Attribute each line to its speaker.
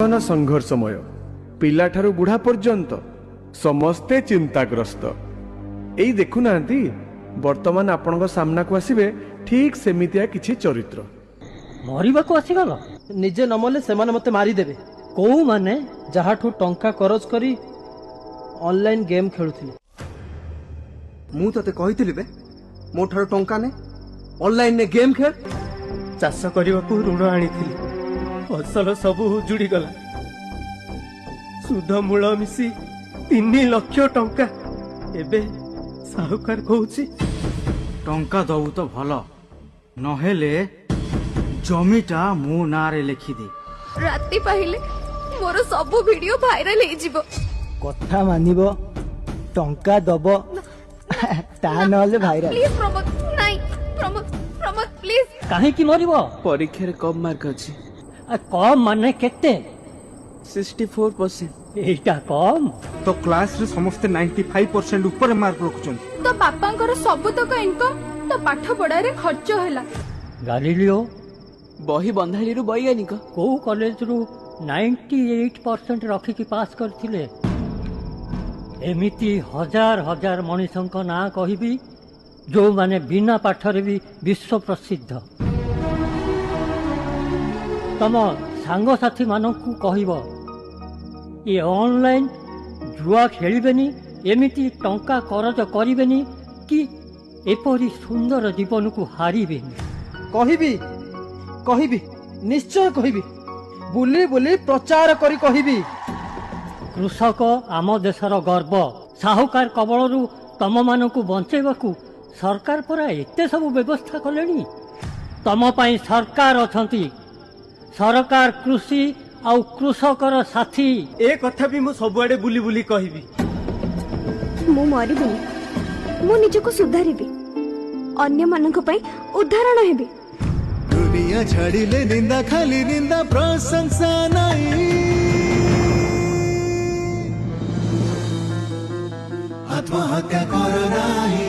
Speaker 1: संघर्षमय पिलाठारू बुढ़ा पर्यंत समस्ते चिंताग्रस्त। एई देखुना वर्तमान आपण सामना को आसबे ठीक सेमितिया किछि चरित्र।
Speaker 2: मरिबा को आसीगल
Speaker 3: निजे नमले से मते मारिदेवे।
Speaker 2: को माने
Speaker 3: जहाठू टंका खरच करी ऑनलाइन गेम खेलुथिले।
Speaker 4: मु तते कहिथिली बे मो ठार टंका ने ऑनलाइन ने गेम खेल।
Speaker 3: चाष करने को ऋण आनीथिली फसल सब उजुड़ी गला। सुध मूल मिसी 3 लाख टंका एबे साहुकार कहूची
Speaker 5: टंका दबु तो भल नहेले जमीटा मो नारे लिखि दे।
Speaker 6: राति पाहिले मोर सब वीडियो वायरल हे जिवो।
Speaker 7: कथा मानिबो टंका दबो ता नले भाइराल।
Speaker 6: प्लीज प्रमोद नाही प्रमोद प्रमोद प्लीज।
Speaker 2: काहे की मरिबो?
Speaker 3: परीक्षा रे कम मार्क अछि।
Speaker 2: कम माने केते?
Speaker 3: 64%।
Speaker 2: एटा कम
Speaker 5: तो क्लास रे समस्त 95% ऊपर मार्क रखुछन।
Speaker 6: तो बापांकर सब तक इनकम तो पाठ पढ़ा रे खर्च होला।
Speaker 2: गालिलियो
Speaker 3: बही बंधाली रु वैज्ञानिक
Speaker 2: को कॉलेज रु 98% रखी की पास करथिले। एमिति हजार हजार मनीषक ना कहिबी जो माने बिना पाठरे भी विश्व प्रसिद्ध। तम सांग साथी मानकु कहिबो ये ऑनलाइन जुआ खेलिबेनी एमिति टंका खरच करिबेनी कि एपरी सुंदर जीवन को हारिबेनी।
Speaker 3: कहिबी कहिबी निश्चय कहिबी बुली बुली प्रचार करी कहिबी।
Speaker 2: कृषक आम देशर गर्व। साहुकार कबलरू तम मानकु बंचेबाकू सरकार परा एते सब व्यवस्था कलेनी। तम पाई सरकार अछंती। सरकार कृषि आउ कृषकर साथी।
Speaker 3: ए कथा भी मु सबुआडे बुली बुली कहिबी।
Speaker 6: मु मरिबिनी मु निजको सुधारिबी अन्य मानक पई उदाहरण हेबी।
Speaker 8: दुनिया छाड़िले निंदा खाली निंदा प्रशंसा नहीं। आत्महत्या करो नाही